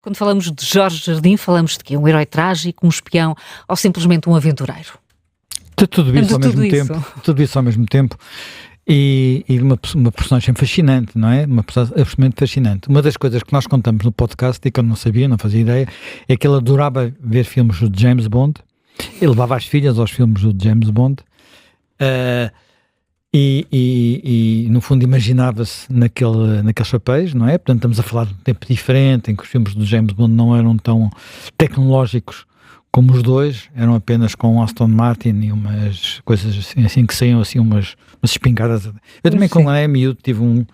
Quando falamos de Jorge Jardim, falamos de quê? Um herói trágico, um espião ou simplesmente um aventureiro? Tudo isso ao mesmo tempo. Tudo isso ao mesmo tempo. E uma personagem fascinante, não é? Uma personagem absolutamente fascinante. Uma das coisas que nós contamos no podcast, e que eu não sabia, não fazia ideia, é que ele adorava ver filmes de James Bond. Ele levava as filhas aos filmes de James Bond. E no fundo imaginava-se naqueles papéis, não é? Portanto, estamos a falar de um tempo diferente, em que os filmes do James Bond não eram tão tecnológicos como os dois, eram apenas com Aston Martin e umas coisas assim que saíam assim umas espingardas. Eu também, quando era miúdo, tive um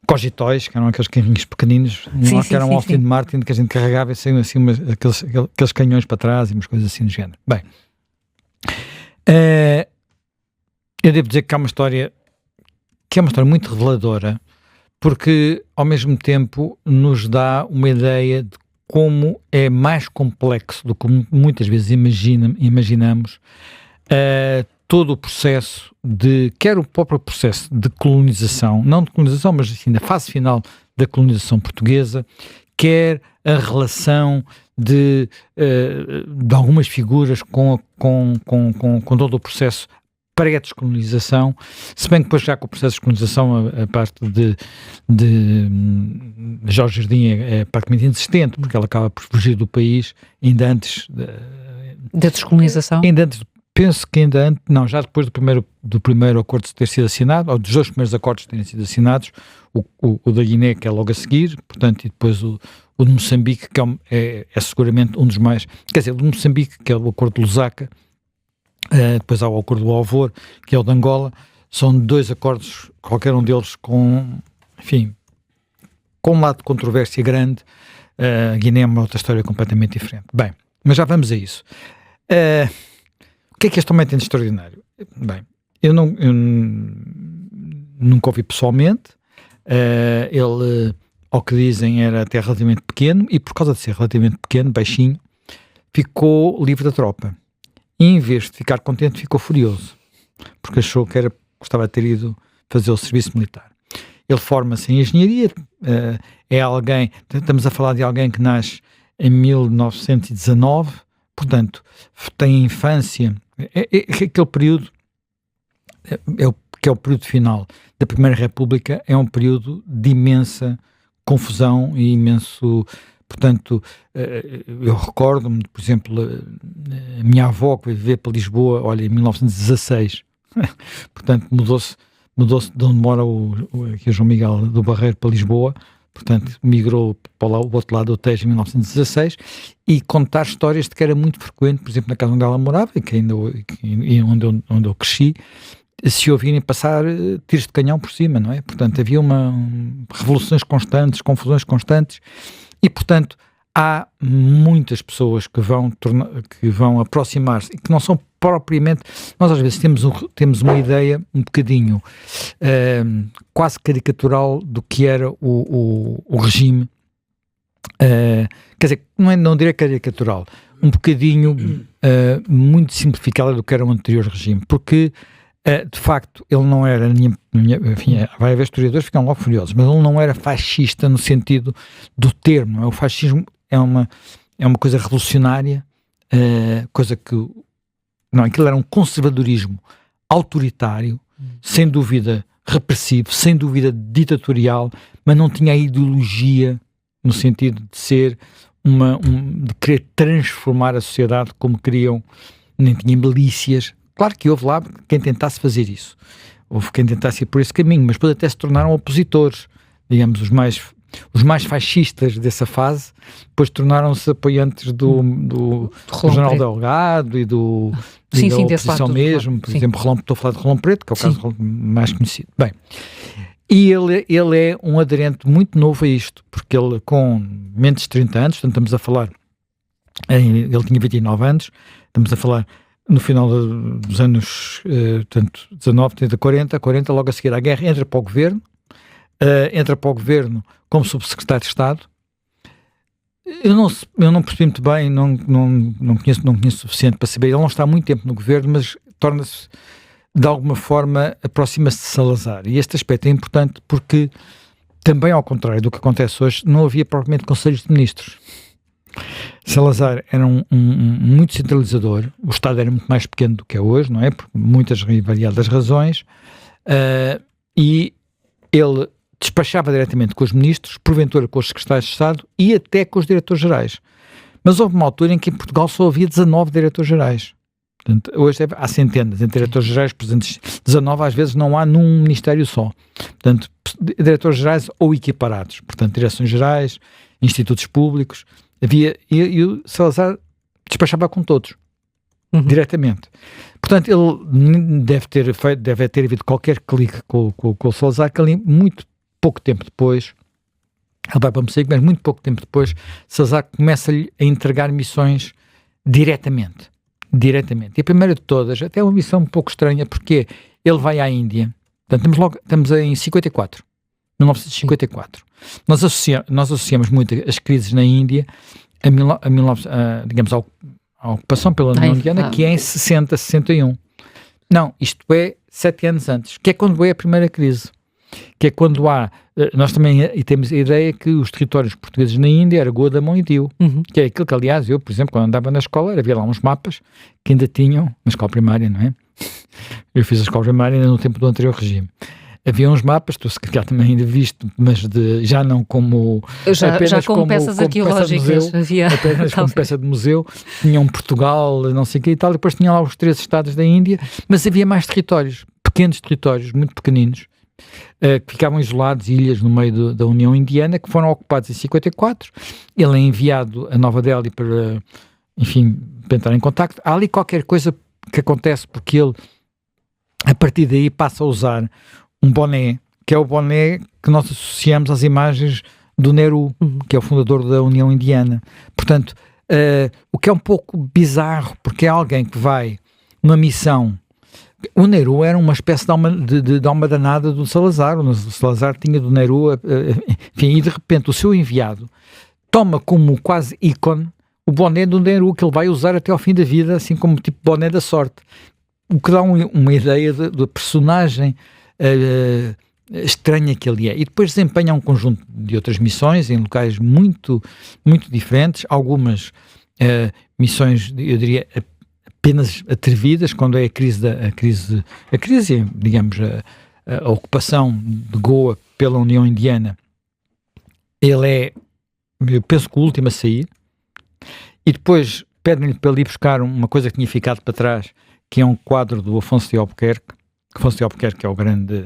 Cogitóis, que eram aqueles carrinhos pequeninos, que eram Aston Martin, que a gente carregava e saíam assim aqueles canhões para trás e umas coisas assim do género. Bem, eu devo dizer que há uma história que é uma história muito reveladora, porque ao mesmo tempo nos dá uma ideia de como é mais complexo do que muitas vezes imaginamos todo o processo quer o próprio processo de colonização, não de colonização, mas assim, da fase final da colonização portuguesa, quer a relação de algumas figuras com todo o processo pré-descolonização, se bem que depois já com o processo de descolonização a parte de Jorge Jardim é praticamente inexistente, porque ela acaba por fugir do país ainda antes da descolonização? Penso que ainda antes, não, já depois do primeiro acordo ter sido assinado, ou dos dois primeiros acordos terem sido assinados, o da Guiné, que é logo a seguir, portanto, e depois o de Moçambique, que é seguramente um dos mais, quer dizer, o de Moçambique, que é o acordo de Lusaka. Depois há o acordo do Alvor, que é o de Angola. São dois acordos, qualquer um deles com um lado de controvérsia grande. A Guiné é uma outra história completamente diferente. Bem, mas já vamos a isso. O que é que este homem tem de extraordinário? Bem, eu nunca ouvi pessoalmente. Ele, ao que dizem, era até relativamente pequeno, e por causa de ser relativamente pequeno, baixinho, ficou livre da tropa. E em vez de ficar contente, ficou furioso, porque achou que gostava de ter ido fazer o serviço militar. Ele forma-se em engenharia, estamos a falar de alguém que nasce em 1919, portanto, tem infância, aquele período, que é o período final da Primeira República, é um período de imensa confusão e imenso. Portanto, eu recordo-me, por exemplo, a minha avó que veio viver para Lisboa, olha, em 1916, portanto, mudou-se de onde mora aqui o João Miguel do Barreiro para Lisboa, portanto, migrou para lá, o outro lado do Tejo em 1916, e contar histórias de que era muito frequente, por exemplo, na casa onde ela morava, e onde eu cresci, se ouvirem passar tiros de canhão por cima, não é? Portanto, havia revoluções constantes, confusões constantes. E, portanto, há muitas pessoas que vão aproximar-se e que não são propriamente. Nós, às vezes, temos uma ideia um bocadinho quase caricatural do que era o regime. Quer dizer, não direi caricatural, um bocadinho muito simplificada do que era o anterior regime, porque. De facto, ele não era, enfim, vai haver historiadores que ficam logo furiosos, mas ele não era fascista no sentido do termo, não é? O fascismo é uma coisa revolucionária, coisa que, não, aquilo era um conservadorismo autoritário, sem dúvida repressivo, sem dúvida ditatorial, mas não tinha a ideologia no sentido de ser de querer transformar a sociedade como queriam, nem tinha milícias. Claro que houve lá quem tentasse fazer isso, houve quem tentasse ir por esse caminho, mas depois até se tornaram opositores, digamos, os mais fascistas dessa fase, depois tornaram-se apoiantes do General Delgado e da oposição mesmo, por exemplo, estou a falar de Rolão Preto, que é o caso mais conhecido. Bem, e ele é um aderente muito novo a isto, porque ele com menos de 30 anos, portanto estamos a falar, ele tinha 29 anos, estamos a falar no final dos anos 19, 30, 40, logo a seguir à guerra, entra para o governo como subsecretário de Estado. Eu não percebi muito bem, não conheço o suficiente para saber, ele não está há muito tempo no governo, mas torna-se, de alguma forma, aproxima-se de Salazar, e este aspecto é importante porque também ao contrário do que acontece hoje, não havia propriamente conselhos de ministros. Salazar era muito centralizador, o Estado era muito mais pequeno do que é hoje, não é? Por muitas e variadas razões, e ele despachava diretamente com os ministros, porventura com os secretários de Estado e até com os diretores-gerais. Mas houve uma altura em que em Portugal só havia 19 diretores-gerais. Portanto, hoje há centenas entre diretores-gerais, presidentes, 19 às vezes não há num ministério só. Portanto, diretores-gerais ou equiparados. Portanto, direções-gerais, institutos públicos, havia, e o Salazar despachava com todos, diretamente. Portanto, ele deve ter havido qualquer clique com o Salazar, que ali, muito pouco tempo depois, ele vai para Moçambique, mas muito pouco tempo depois, Salazar começa-lhe a entregar missões diretamente. E a primeira de todas, até é uma missão um pouco estranha, porque ele vai à Índia. Portanto, estamos em 1954. Nós associamos muito as crises na Índia digamos, à ocupação pela União Indiana, que é em 60, 61. Não, isto é 7 anos antes, que é quando é a primeira crise. Que é quando há... Nós também temos a ideia que os territórios portugueses na Índia era Goa, Damão e Diu, que é aquilo que, aliás, eu, por exemplo, quando andava na escola, havia lá uns mapas que ainda tinham, na escola primária, não é? Eu fiz a escola primária ainda no tempo do anterior regime. Havia uns mapas, tu se calhar também ainda viste, mas já não como... Já como peças arqueológicas. Apenas como peça de museu. Tinham Portugal, não sei o que e tal, e depois tinha lá os 3 estados da Índia, mas havia mais territórios, pequenos territórios, muito pequeninos, que ficavam isolados, ilhas no meio da União Indiana, que foram ocupados em 54. Ele é enviado a Nova Delhi para, enfim, para entrar em contacto. Há ali qualquer coisa que acontece, porque ele, a partir daí, passa a usar um boné, que é o boné que nós associamos às imagens do Nehru, que é o fundador da União Indiana. Portanto, o que é um pouco bizarro, porque é alguém que vai numa missão. O Nehru era uma espécie de alma danada do Salazar. O Salazar tinha do Nehru, enfim, e de repente o seu enviado toma como quase ícone o boné do Nehru, que ele vai usar até ao fim da vida, assim como tipo boné da sorte. O que dá uma ideia da personagem estranha que ele é. E depois desempenha um conjunto de outras missões em locais muito, muito diferentes, algumas missões, eu diria, apenas atrevidas, quando é a crise, digamos, a ocupação de Goa pela União Indiana. Ele é, eu penso que o último a sair, e depois pedem-lhe para ir buscar uma coisa que tinha ficado para trás, que é um quadro do Afonso de Albuquerque. Afonso de Albuquerque é o grande,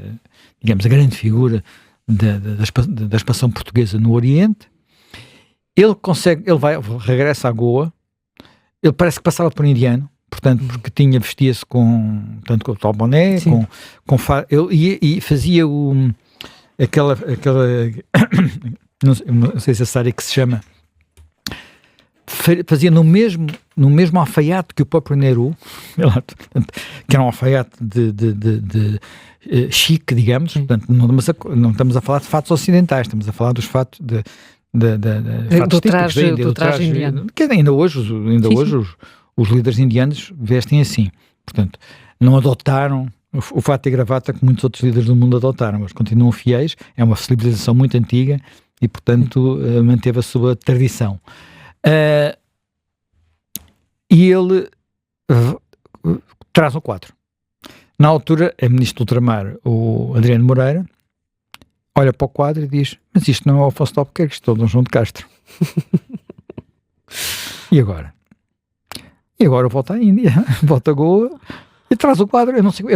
digamos, a grande figura da expansão portuguesa no Oriente. Ele regressa a Goa, ele parece que passava por indiano, portanto, porque vestia-se com o tal boné, e fazia aquela não sei se essa área que se chama, fazia no mesmo alfaiate que o próprio Nehru, que era um alfaiate de chique, digamos. Portanto, não estamos a falar de fatos ocidentais, estamos a falar dos fatos do traje indiano. Que ainda hoje os líderes indianos vestem assim. Portanto, não adotaram o fato e gravata que muitos outros líderes do mundo adotaram, mas continuam fiéis. É uma civilização muito antiga e, portanto, manteve a sua tradição. E ele traz o quadro. Na altura, a ministro do Ultramar, o Adriano Moreira, olha para o quadro e diz: mas isto não é o Afonso de Albuquerque, isto é o Dom João de Castro. E agora? E agora eu volto à Índia, volto a Goa e traz o quadro. Eu não sei,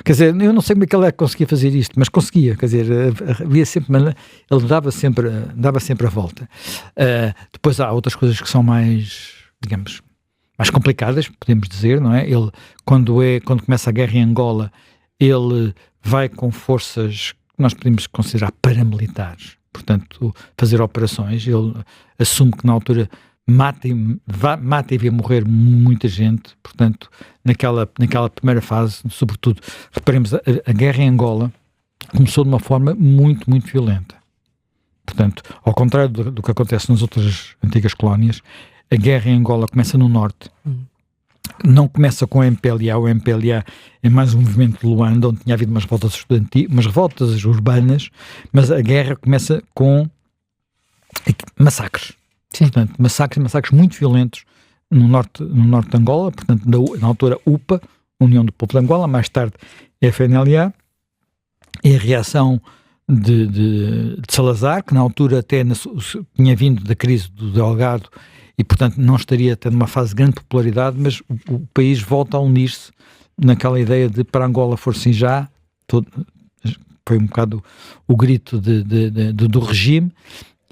quer dizer, eu não sei como é que ele conseguia fazer isto, mas conseguia, quer dizer, havia sempre, ele dava sempre a volta. Depois há outras coisas que são mais, digamos, mais complicadas, podemos dizer, não é? Ele, quando começa a guerra em Angola, ele vai com forças que nós podemos considerar paramilitares, portanto, fazer operações. Ele assume que na altura mata e vê morrer muita gente, portanto, naquela primeira fase, sobretudo, reparemos, a guerra em Angola começou de uma forma muito, muito violenta. Portanto, ao contrário do que acontece nas outras antigas colónias, a guerra em Angola começa no norte, não começa com o MPLA. O MPLA é mais um movimento de Luanda, onde tinha havido umas revoltas estudantis, umas revoltas urbanas, mas a guerra começa com massacres. Sim. Portanto, massacres muito violentos no norte de Angola, portanto, na altura UPA, União do Povo de Angola, mais tarde FNLA, e a reação de Salazar, que na altura até tinha vindo da crise do Delgado e, portanto, não estaria até numa fase de grande popularidade, mas o país volta a unir-se naquela ideia de para Angola for-se já, foi um bocado o grito do regime.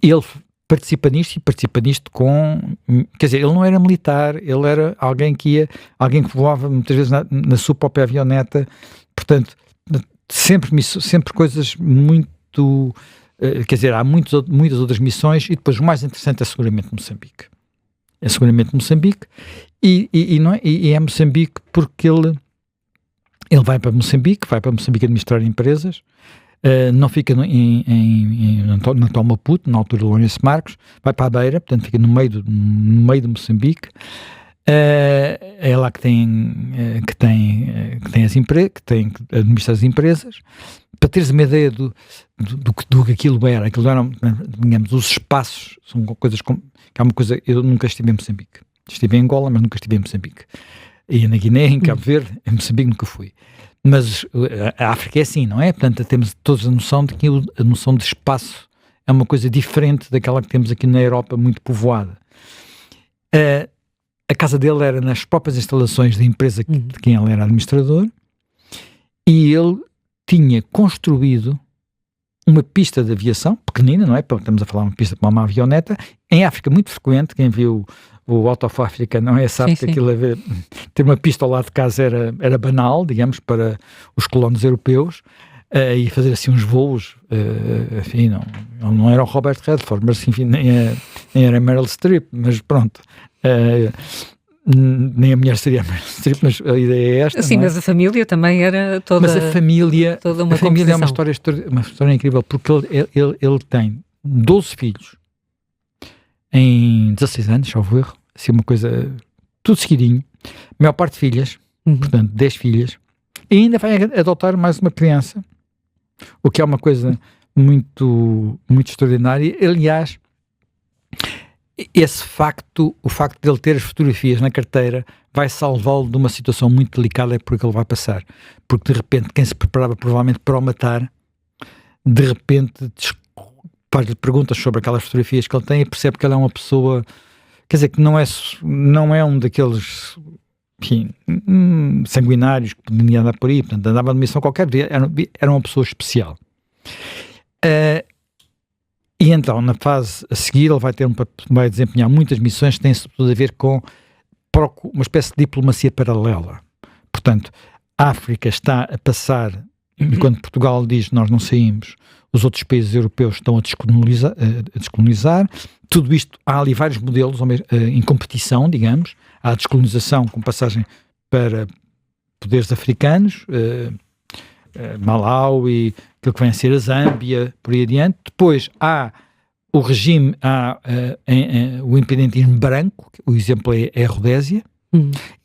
Ele participa nisto com, quer dizer, ele não era militar, ele era alguém que voava muitas vezes na sua própria avioneta, portanto, sempre coisas muito, quer dizer, há muitas outras missões, e depois o mais interessante é seguramente Moçambique. E é Moçambique porque ele vai para Moçambique administrar empresas, não fica na Tomaputo, na altura do Lourenço Marcos, vai para a Beira, portanto fica no meio de Moçambique. É lá que tem administra as empresas. Para teres uma ideia do que aquilo era, digamos, os espaços, são coisas que é uma coisa, eu nunca estive em Moçambique. Estive em Angola, mas nunca estive em Moçambique. E na Guiné, em Cabo Verde, em Moçambique nunca fui. Mas a África é assim, não é? Portanto, temos todos a noção de que a noção de espaço é uma coisa diferente daquela que temos aqui na Europa, muito povoada. A casa dele era nas próprias instalações da empresa de quem ele era administrador, e ele tinha construído uma pista de aviação, pequenina, não é? Estamos a falar de uma pista para uma avioneta, em África muito frequente, quem viu o Out of Africa, não é? Sabe que aquilo ter uma pista ao lado de casa era banal, digamos, para os colonos europeus, e fazer assim uns voos, enfim, não era o Robert Redford, mas enfim, nem era Meryl Streep, mas pronto, nem a mulher seria a Meryl Streep, mas a ideia é esta. Sim, mas a família também era toda. Mas a família é uma história incrível, porque ele tem 12 filhos em 16 anos, salvo erro, assim uma coisa, tudo seguidinho, a maior parte filhas, portanto 10 filhas, e ainda vai adotar mais uma criança, o que é uma coisa muito, muito extraordinária. Aliás, o facto de ele ter as fotografias na carteira vai salvá-lo de uma situação muito delicada por que ele vai passar, porque de repente quem se preparava provavelmente para o matar, de repente faz-lhe perguntas sobre aquelas fotografias que ele tem e percebe que ele é uma pessoa, quer dizer, que não é um daqueles, enfim, sanguinários que podia andar por aí, portanto andava numa missão qualquer, era uma pessoa especial. E então, na fase a seguir, ele vai desempenhar muitas missões que têm tudo a ver com uma espécie de diplomacia paralela. Portanto, a África está a passar, e quando Portugal diz nós não saímos, os outros países europeus estão a descolonizar. Tudo isto, há ali vários modelos em competição, digamos. Há a descolonização com passagem para poderes africanos, Malawi, aquilo que vem a ser a Zâmbia, por aí adiante. Depois há o regime, o independentismo branco, o exemplo é a Rodésia.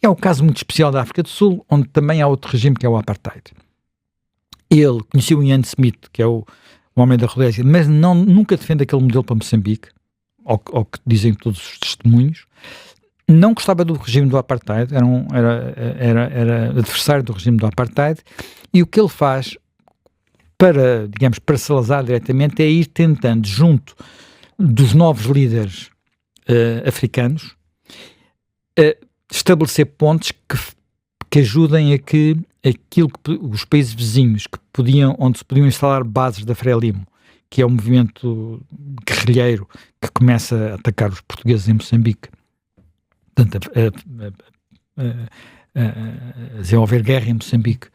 É um caso muito especial da África do Sul, onde também há outro regime que é o apartheid. Ele conheceu o Ian Smith, que é o homem da Rodésia, mas nunca defende aquele modelo para Moçambique, ao que dizem todos os testemunhos. Não gostava do regime do apartheid, era adversário do regime do apartheid, e o que ele faz para Salazar diretamente é ir tentando, junto dos novos líderes africanos, estabelecer pontes que ajudem a que os países vizinhos onde se podiam instalar bases da Frelimo, que é um movimento guerrilheiro que começa a atacar os portugueses em Moçambique, portanto, a desenvolver guerra em Moçambique,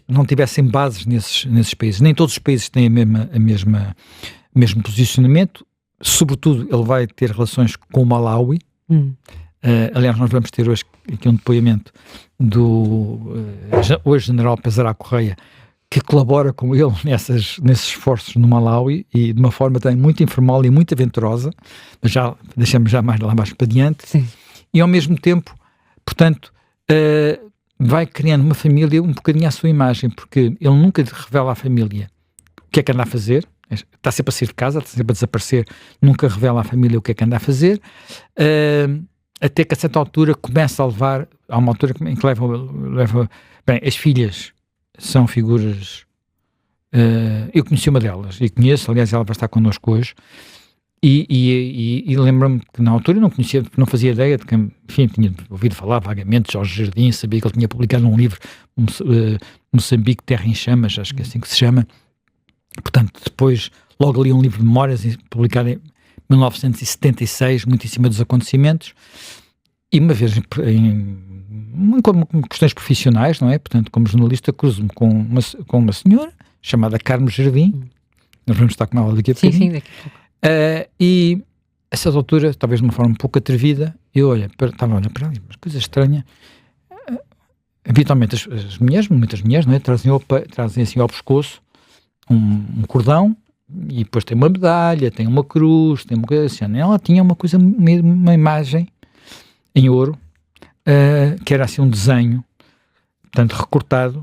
não tivessem bases nesses países. Nem todos os países têm o mesmo posicionamento. Sobretudo, ele vai ter relações com o Malawi. Aliás, nós vamos ter hoje aqui um depoimento do hoje general Pesará Correia, que colabora com ele nesses esforços no Malawi, e de uma forma também muito informal e muito aventurosa, mas já deixamos mais lá mais para diante. Sim. E ao mesmo tempo Portanto, vai criando uma família um bocadinho à sua imagem, porque ele nunca revela à família o que é que anda a fazer, está sempre a sair de casa, está sempre a desaparecer, nunca revela à família o que é que anda a fazer, até que a certa altura começa a levar, há uma altura em que leva bem, as filhas são figuras, eu conheci uma delas, e conheço, aliás ela vai estar connosco hoje, e lembro-me que na altura eu não conhecia, não fazia ideia de que, enfim, tinha ouvido falar vagamente de Jorge Jardim, sabia que ele tinha publicado um livro, Moçambique, Terra em Chamas, acho que é assim que se chama. Portanto, depois, logo li um livro de memórias, publicado em 1976, muito em cima dos acontecimentos, e uma vez, como questões profissionais, não é? Portanto, como jornalista, cruzo-me com uma senhora, chamada Carmo Jardim, nós vamos estar com ela daqui a pouco. Sim, daqui a pouco. E a certa altura, talvez de uma forma um pouco atrevida, eu estava a olhar para ali, mas coisa estranha. Habitualmente as mulheres, muitas mulheres, não é? Trazem assim ao pescoço um cordão, e depois tem uma medalha, tem uma cruz, tem uma coisa assim. Ela tinha uma coisa, uma imagem em ouro, que era assim um desenho, portanto recortado,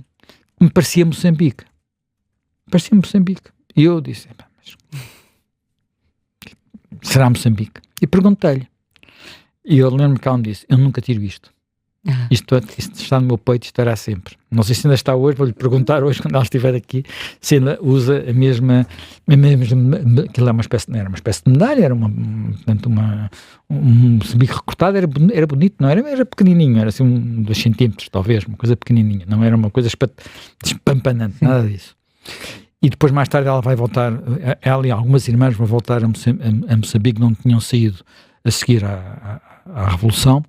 que me parecia Moçambique. E eu disse, mas será Moçambique? E perguntei-lhe. E eu lembro-me que ela me disse, eu nunca tiro isto. Isto está no meu peito e estará sempre. Não sei se ainda está hoje, vou-lhe perguntar hoje, quando ela estiver aqui, se ainda usa a mesma aquilo era uma espécie de medalha, era um Moçambique recortado, era bonito, não era? Era pequenininho, era assim 2 centímetros, talvez, uma coisa pequenininha, não era uma coisa espampanante, nada disso. E depois, mais tarde, ela vai voltar, ela e algumas irmãs vão voltar a Moçambique, não tinham saído a seguir à Revolução,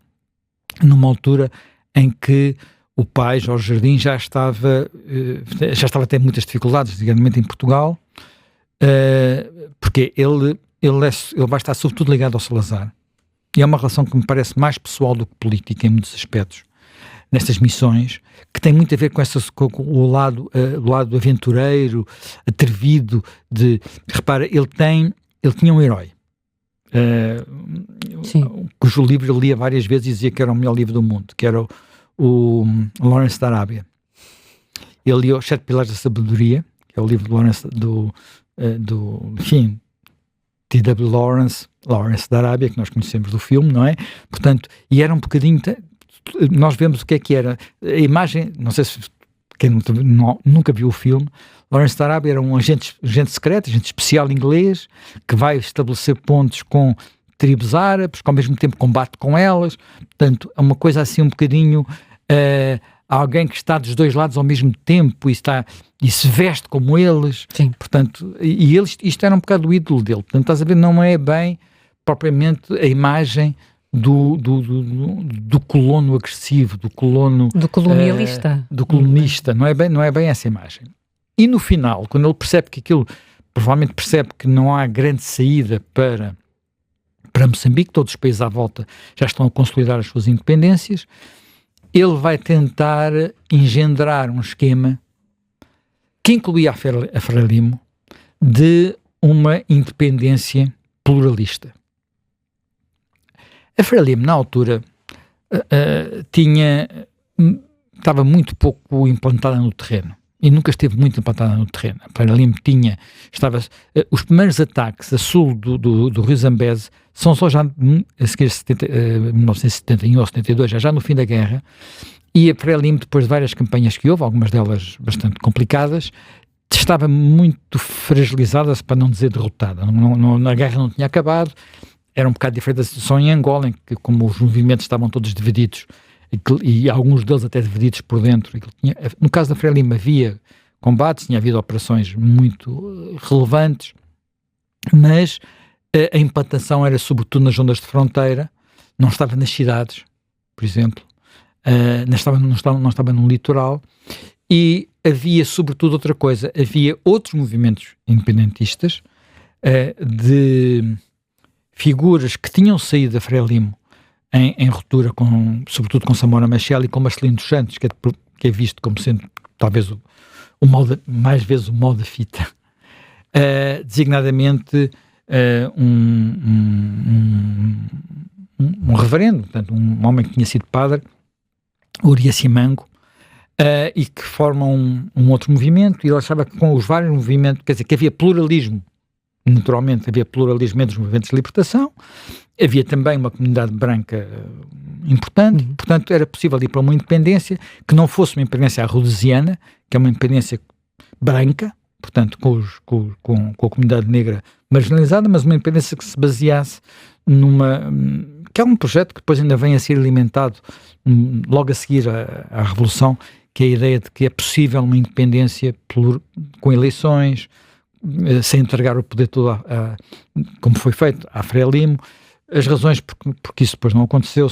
numa altura em que o pai, Jorge Jardim, já estava a ter muitas dificuldades, digamos, em Portugal, porque ele vai estar sobretudo ligado ao Salazar. E é uma relação que me parece mais pessoal do que política, em muitos aspectos, nestas missões, que tem muito a ver com o lado aventureiro, atrevido, repara, ele tinha um herói, cujo livro ele lia várias vezes e dizia que era o melhor livro do mundo, que era o Lawrence da Arábia. Ele lia Os 7 Pilares da Sabedoria, que é o livro do T.W. Lawrence da Arábia, que nós conhecemos do filme, não é? Portanto, e era um bocadinho... Nós vemos o que era a imagem, não sei se quem nunca viu o filme. Lawrence da Arábia era um agente secreto, agente especial inglês, que vai estabelecer pontos com tribos árabes, que ao mesmo tempo combate com elas, portanto é uma coisa assim um bocadinho, alguém que está dos dois lados ao mesmo tempo e se veste como eles. Sim. Portanto, e isto era um bocado o ídolo dele, portanto estás a ver, não é bem propriamente a imagem do colono agressivo, do colonialista. Do colonista, não é bem essa imagem. E no final, quando ele percebe que aquilo, provavelmente percebe que não há grande saída para Moçambique, todos os países à volta já estão a consolidar as suas independências, ele vai tentar engendrar um esquema que incluía a Frelimo de uma independência pluralista. A Frelimo, na altura, estava muito pouco implantada no terreno e nunca esteve muito implantada no terreno. A Frelimo os primeiros ataques a sul do Rio Zambeze são só já a seguir 1971 ou 72, já no fim da guerra, e a Frelimo, depois de várias campanhas que houve, algumas delas bastante complicadas, estava muito fragilizada, para não dizer derrotada. A guerra não tinha acabado. Era um bocado diferente da situação em Angola, em que, como os movimentos estavam todos divididos, e alguns deles até divididos por dentro, no caso da Frelimo havia combates, tinha havido operações muito relevantes, mas a implantação era sobretudo nas zonas de fronteira, não estava nas cidades, por exemplo, não estava no litoral, e havia sobretudo outra coisa, havia outros movimentos independentistas, de figuras que tinham saído da Frelimo em ruptura, sobretudo com Samora Machel e com Marcelino dos Santos, que é visto como sendo talvez mais vezes o mal da fita, designadamente um reverendo, portanto um homem que tinha sido padre, Uria Simango, e que formam um outro movimento, e ele achava que com os vários movimentos, quer dizer, que havia pluralismo, naturalmente havia pluralismo entre os movimentos de libertação, havia também uma comunidade branca importante, portanto era possível ir para uma independência que não fosse uma independência rhodesiana, que é uma independência branca, portanto com a comunidade negra marginalizada, mas uma independência que se baseasse que é um projeto que depois ainda vem a ser alimentado logo a seguir à Revolução, que é a ideia de que é possível uma independência com eleições, sem entregar o poder todo, como foi feito, à Frelimo. As razões porque isso depois não aconteceu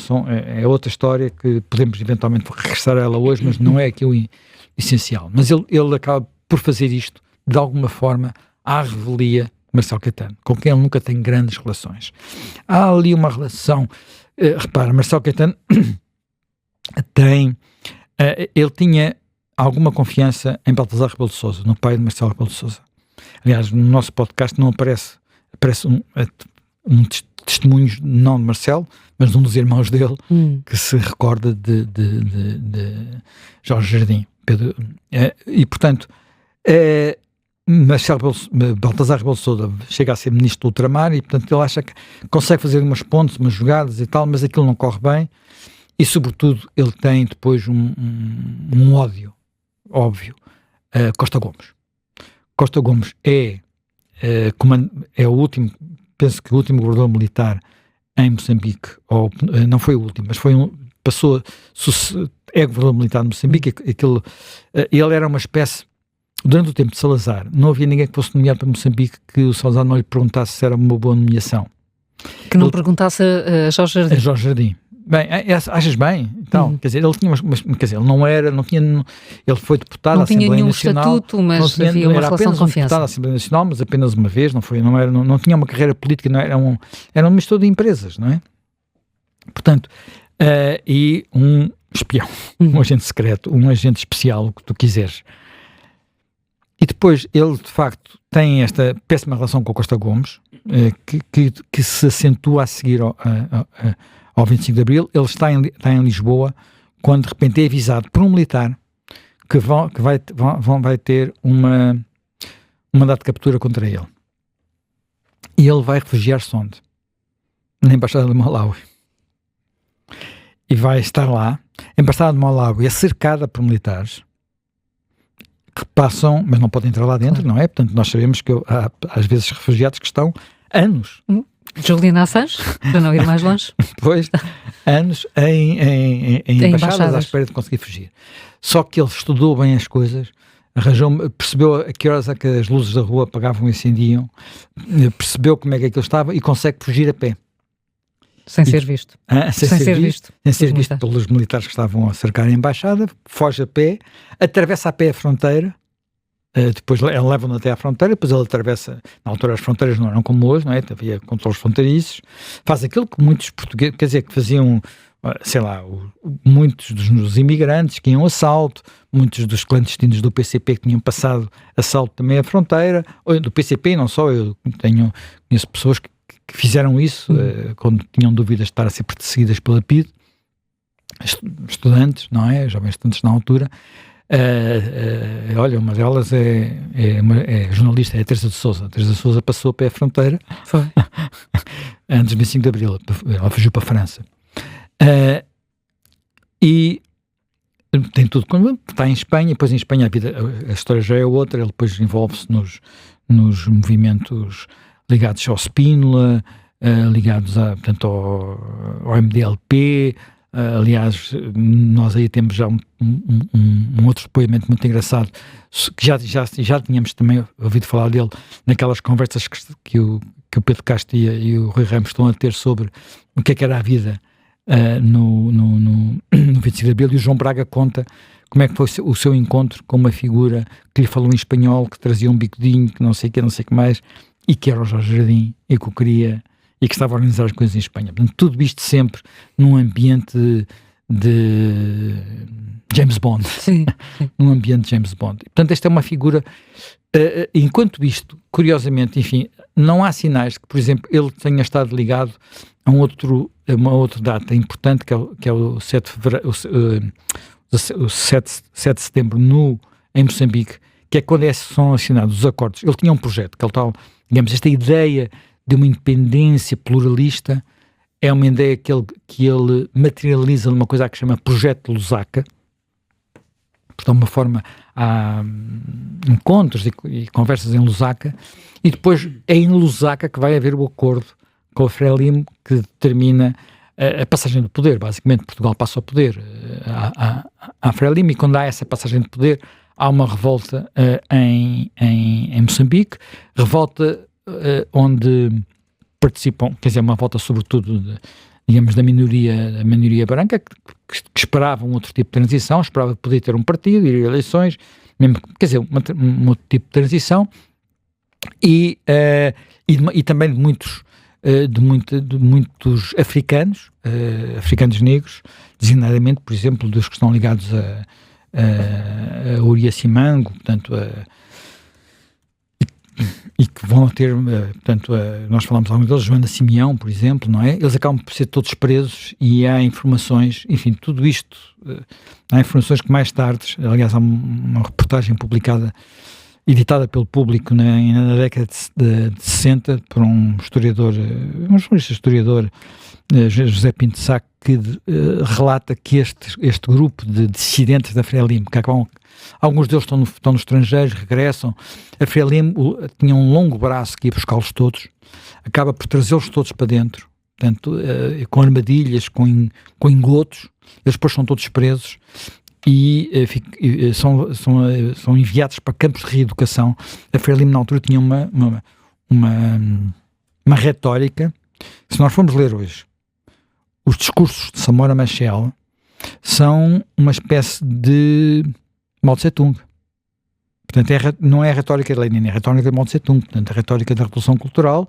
é outra história que podemos eventualmente regressar a ela hoje, mas não é aquilo essencial. Mas ele acaba por fazer isto, de alguma forma, à revelia de Marcelo Caetano, com quem ele nunca tem grandes relações. Há ali uma relação, repara, Marcelo Caetano ele tinha alguma confiança em Baltasar Rebelo de Sousa, no pai de Marcelo Rebelo de Sousa. Aliás, no nosso podcast não aparece um testemunho, não de Marcelo, mas de um dos irmãos dele, que se recorda de Jorge Jardim. E, portanto, Baltasar Rebelo de Sousa chega a ser ministro do ultramar e, portanto, ele acha que consegue fazer umas pontes, umas jogadas e tal, mas aquilo não corre bem. E, sobretudo, ele tem depois um ódio, óbvio, Costa Gomes. Costa Gomes é o último, penso que o último governador militar em Moçambique, ou não foi o último, mas é governador militar de Moçambique. Ele era uma espécie, durante o tempo de Salazar, não havia ninguém que fosse nomeado para Moçambique que o Salazar não lhe perguntasse se era uma boa nomeação. Que não perguntasse a Jorge Jardim. A Jorge Jardim. Bem, achas bem? Então, quer dizer, ele tinha quer dizer, ele foi deputado à Assembleia Nacional. Não tinha nenhum estatuto, mas havia uma relação de confiança. Deputado à Assembleia Nacional, mas apenas uma vez, não tinha uma carreira política, não era um mistura de empresas, não é? Portanto, e um espião, um agente secreto, um agente especial, o que tu quiseres. E depois ele, de facto, tem esta péssima relação com o Costa Gomes, que se acentua a seguir ao 25 de Abril. Ele está em Lisboa quando de repente é avisado por um militar que vai ter um mandato de captura contra ele. E ele vai refugiar-se onde? Na Embaixada de Malawi. E vai estar lá. A Embaixada de Malawi é cercada por militares que passam, mas não podem entrar lá dentro, não é? Portanto, nós sabemos que há às vezes refugiados que estão anos. Juliana Assange, para não ir mais longe. Depois, anos em embaixadas à espera de conseguir fugir. Só que ele estudou bem as coisas, percebeu a que horas é que as luzes da rua apagavam e acendiam, percebeu como é que aquilo estava e consegue fugir a pé. Sem ser visto. Sem ser visto pelos militares que estavam a cercar a embaixada, foge a pé, atravessa a pé a fronteira, depois levam-no até à fronteira, depois ele atravessa, na altura as fronteiras não eram como hoje, não é? Havia controles fronteiriços, faz aquilo que muitos portugueses, quer dizer, que faziam, sei lá, muitos dos imigrantes que iam a assalto, muitos dos clandestinos do PCP que tinham passado assalto também à fronteira, ou do PCP, não só, eu conheço pessoas que fizeram isso quando tinham dúvidas de estar a ser perseguidas pela PIDE, estudantes, não é? Jovens estudantes na altura. Olha, uma delas é jornalista, é a Teresa de Sousa. A Teresa de Sousa passou a pé a fronteira. Foi. Antes do 25 de Abril, ela fugiu para a França. E tem tudo, quando está em Espanha, depois em Espanha a história já é outra, ele depois envolve-se nos movimentos ligados ao Spínola, ligados portanto, ao MDLP. Aliás, nós aí temos já um outro depoimento muito engraçado, que já tínhamos também ouvido falar dele naquelas conversas que o Pedro Castro e o Rui Ramos estão a ter sobre o que era a vida no 25 de Abril, e o João Braga conta como é que foi o seu encontro com uma figura que lhe falou em espanhol, que trazia um bigodinho, que não sei o que mais, e que era o Jorge Jardim, e que estava a organizar as coisas em Espanha. Portanto, tudo isto sempre num ambiente de James Bond. Sim, sim. Num ambiente de James Bond. E, portanto, esta é uma figura. Enquanto isto, curiosamente, enfim, não há sinais de que, por exemplo, ele tenha estado ligado a uma outra data importante, que é o 7 de fevereiro, o 7 de setembro em Moçambique, que é quando são assinados os acordos. Ele tinha um projeto, que ele tal, digamos, esta ideia de uma independência pluralista é uma ideia que ele materializa numa coisa que se chama Projeto Lusaka. Portanto, uma forma, há encontros e conversas em Lusaka, e depois é em Lusaka que vai haver o acordo com a Frelimo que determina a passagem do poder. Basicamente, Portugal passa ao poder à Frelimo, e quando há essa passagem de poder, há uma revolta em Moçambique, revolta onde participam, quer dizer, uma revolta sobretudo digamos, da minoria branca, que esperava um outro tipo de transição, esperava poder ter um partido, ir a eleições, mesmo, quer dizer, um outro tipo de transição, e também de muitos africanos, africanos negros, designadamente, por exemplo, dos que estão ligados a Uria Simango, portanto, e que vão ter, portanto, nós falamos alguns deles, Joana Simeão, por exemplo, não é? Eles acabam por ser todos presos, e há informações, enfim, tudo isto, há informações que mais tarde, aliás, há uma reportagem publicada, editada pelo Público na década de 60, por um historiador, José Pinto de Sá, que relata que este grupo de dissidentes da Frelimo, que acabam, alguns deles estão nos estrangeiros, regressam, a Frelimo tinha um longo braço que ia buscá-los todos, acaba por trazê-los todos para dentro, portanto, com armadilhas, com engodos, eles depois são todos presos e são enviados para campos de reeducação. A Frelimo na altura tinha uma retórica, se nós formos ler hoje os discursos de Samora Machel, são uma espécie de Mao Tse-tung. Portanto, não é a retórica de Lenin, é a retórica de Mao Tse-tung, portanto, a retórica da Revolução Cultural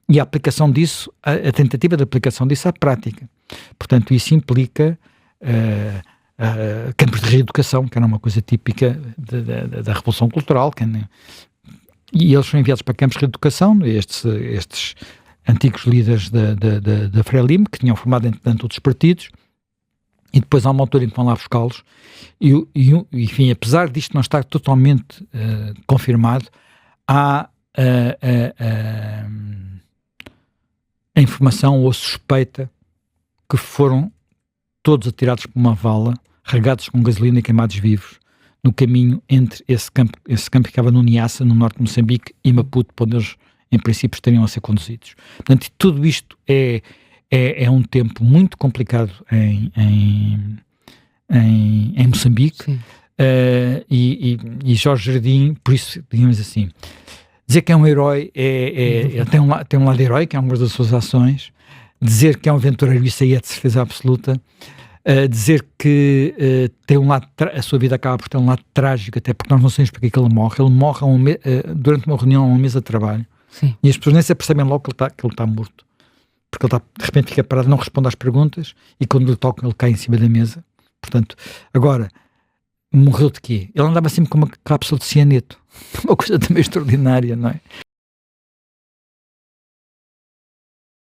e a aplicação disso, a tentativa de aplicação disso à prática. Portanto, isso implica campos de reeducação, que era uma coisa típica da Revolução Cultural, e eles são enviados para campos de reeducação, estes antigos líderes da Frelimo, que tinham formado, entretanto, outros partidos, e depois há uma altura em que vão lá buscá-los, enfim, apesar disto não estar totalmente confirmado, há a informação ou a suspeita que foram todos atirados por uma vala, regados com gasolina e queimados vivos, no caminho entre esse campo que ficava no Niassa, no norte de Moçambique, e Maputo, para onde eles, em princípio, estariam a ser conduzidos. Portanto, tudo isto é um tempo muito complicado em Moçambique, e Jorge Jardim, por isso, digamos assim, dizer que é um herói, ele tem um lado heróico, em algumas das suas ações, dizer que é um aventureiro, isso aí é de certeza absoluta, dizer que tem um lado, a sua vida acaba por ter um lado trágico, até porque nós não sabemos porque é que ele morre durante uma reunião, a uma mesa de trabalho. Sim. E as pessoas nem se apercebem logo que ele está morto, porque ele de repente fica parado, não responde às perguntas, e quando lhe tocam ele cai em cima da mesa. Portanto, agora, morreu de quê? Ele andava sempre com uma cápsula de cianeto, uma coisa também extraordinária, não é?